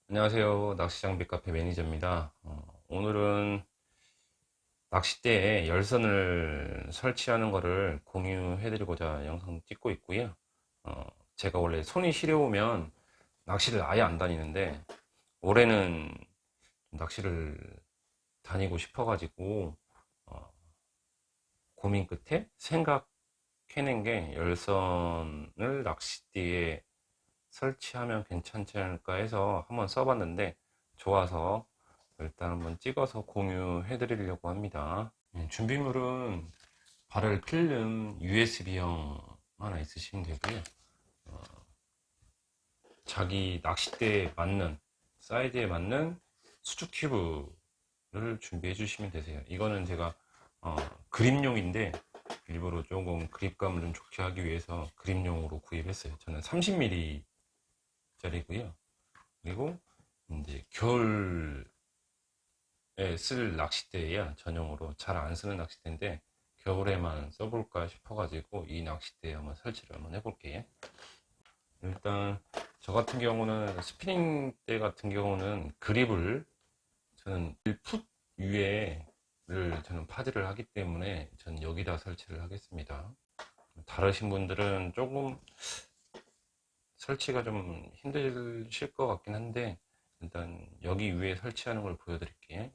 안녕하세요. 낚시장비 카페 매니저입니다. 오늘은 낚싯대에 열선을 설치하는 것을 공유해 드리고자 영상 찍고 있고요. 어, 제가 원래 손이 시려우면 낚시를 아예 안 다니는데 올해는 낚시를 다니고 싶어 가지고 고민 끝에 생각해낸 게 열선을 낚싯대에 설치하면 괜찮지 않을까 해서 한번 써봤는데 좋아서 일단 한번 찍어서 공유해 드리려고 합니다. 준비물은 발열 필름 USB형 하나 있으시면 되고요. 자기 낚싯대에 맞는 사이즈에 맞는 수축 튜브를 준비해 주시면 되세요. 이거는 제가 그립용인데 일부러 조금 그립감을 좀 좋게 하기 위해서 그립용으로 구입했어요. 저는 30mm 짜리고요. 그리고 이제 겨울에 쓸 낚싯대야 전용으로 잘 안 쓰는 낚싯대인데 겨울에만 써볼까 싶어가지고 이 낚싯대에 한번 설치를 한번 해볼게요. 일단 저 같은 경우는 스피닝대 같은 경우는 그립을 저는 1풋 위에를 저는 파지를 하기 때문에 저는 여기다 설치를 하겠습니다. 다르신 분들은 조금 설치가 좀 힘드실 것 같긴 한데 일단 여기 위에 설치하는 걸 보여드릴게요.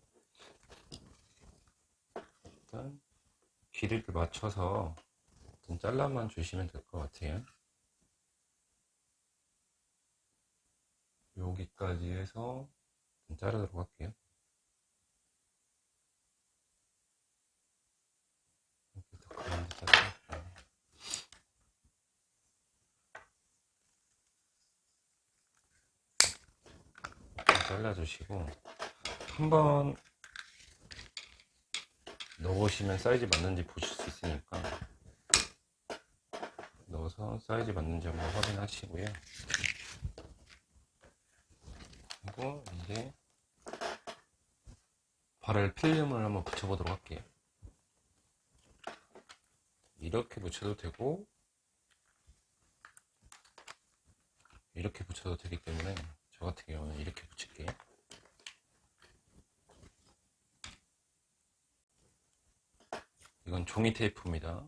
일단 길이를 맞춰서 잘라만 주시면 될 것 같아요. 여기까지 해서 자르도록 할게요. 여기서 가운데 자르고 잘라주시고 한번 넣으시면 사이즈 맞는지 보실 수 있으니까 넣어서 사이즈 맞는지 한번 확인하시고요. 그리고 이제 발을 필름을 한번 붙여보도록 할게요. 이렇게 붙여도 되고 이렇게 붙여도 되기 때문에 저 같은 경우는 이렇게 붙일게요. 이건 종이 테이프입니다.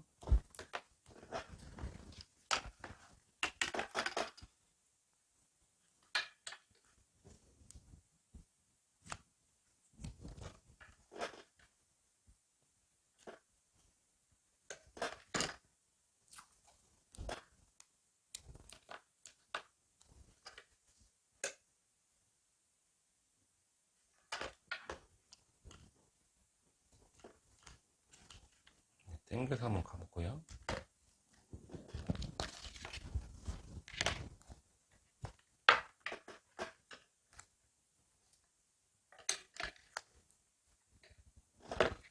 당겨서 한번 가볼고요.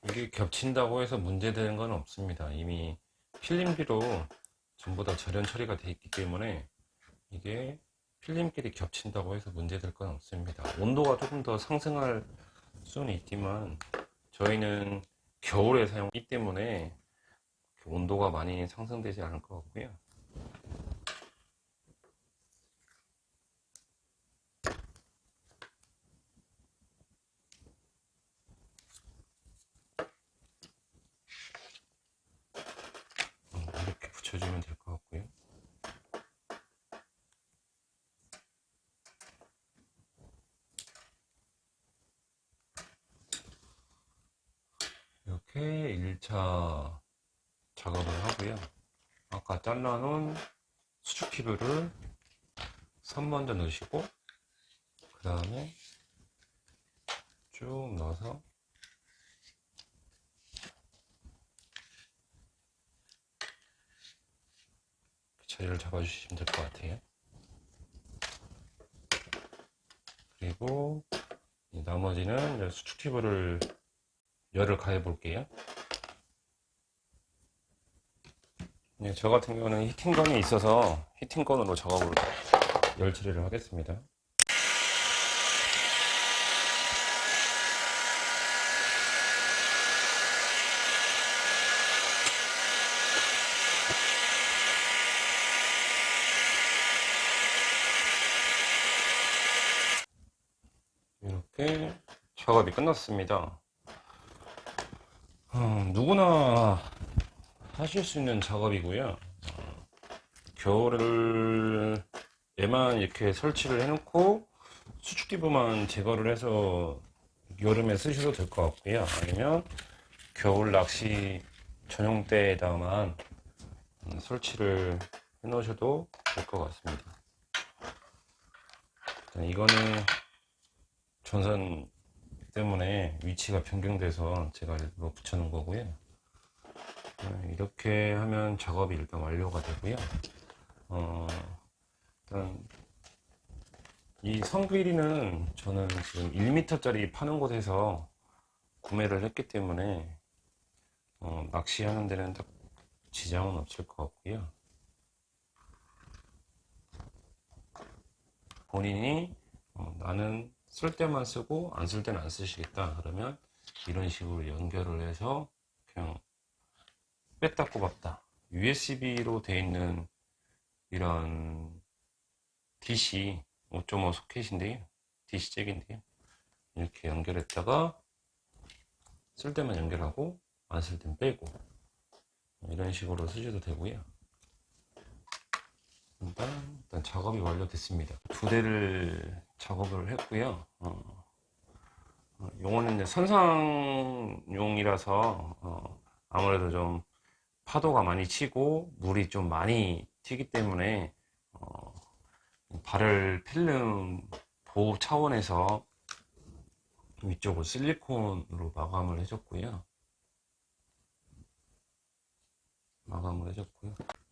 이게 겹친다고 해서 문제되는 건 없습니다. 이미 필름기로 전부 다 절연 처리가 되어 있기 때문에 이게 필름끼리 겹친다고 해서 문제될 건 없습니다. 온도가 조금 더 상승할 수는 있지만 저희는 겨울에 사용하기 때문에 온도가 많이 상승되지 않을 것 같고요. 이렇게 붙여주면 될 것 같고요. 이렇게 1차 작업을 하고요. 아까 잘라놓은 수축 피부를 선 먼저 넣으시고 그 다음에 쭉 넣어서 자리를 잡아주시면 될 것 같아요. 그리고 나머지는 수축 튜브를 열을 가해 볼게요. 저 같은 경우는 히팅건이 있어서 히팅건으로 작업을 열 처리를 하겠습니다. 이렇게 작업이 끝났습니다. 누구나 하실 수 있는 작업이고요. 겨울에만 이렇게 설치를 해놓고 수축기부만 제거를 해서 여름에 쓰셔도 될 것 같고요. 아니면 겨울 낚시 전용 때에다만 설치를 해 놓으셔도 될 것 같습니다. 이거는 전선 때문에 위치가 변경돼서 제가 일부러 붙여 놓은 거고요. 이렇게 하면 작업이 일단 완료가 되고요. 일단 이 성그리는 저는 지금 1m 짜리 파는 곳에서 구매를 했기 때문에 낚시하는 데는 딱 지장은 없을 것 같고요. 본인이 나는 쓸 때만 쓰고 안 쓸 때는 안 쓰시겠다 그러면 이런 식으로 연결을 해서 그냥 뺐다 꼽았다 USB로 되어 있는 이런 DC 5.5 소켓인데요, DC 잭인데요, 이렇게 연결했다가 쓸 때만 연결하고 안 쓸 땐 빼고 이런 식으로 쓰셔도 되고요. 일단 작업이 완료됐습니다. 두 대를 작업을 했고요. 요거는 이제 선상용이라서 아무래도 좀 파도가 많이 치고 물이 좀 많이 튀기 때문에 발열 필름 보호 차원에서 위쪽을 실리콘으로 마감을 해줬고요.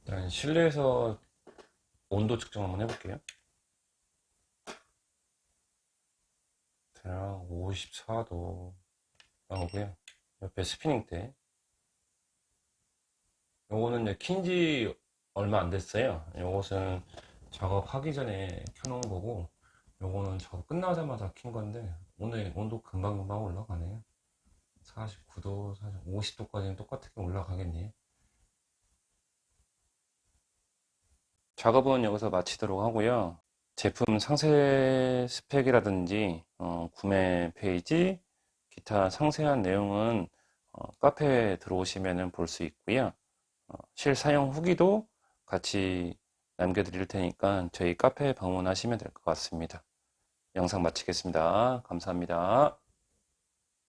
일단 실내에서 온도 측정 한번 해볼게요. 대략 54도 나오고요. 옆에 스피닝대. 요거는 이제 킨지 얼마 안 됐어요. 요것은 작업하기 전에 켜놓은 거고, 요거는 작업 끝나자마자 킨 건데, 오늘 온도 금방금방 올라가네요. 49도, 50도까지는 똑같게 올라가겠네요. 작업은 여기서 마치도록 하고요. 제품 상세 스펙이라든지 구매 페이지, 기타 상세한 내용은 카페에 들어오시면 볼 수 있고요. 실사용 후기도 같이 남겨드릴 테니까 저희 카페에 방문하시면 될 것 같습니다. 영상 마치겠습니다. 감사합니다.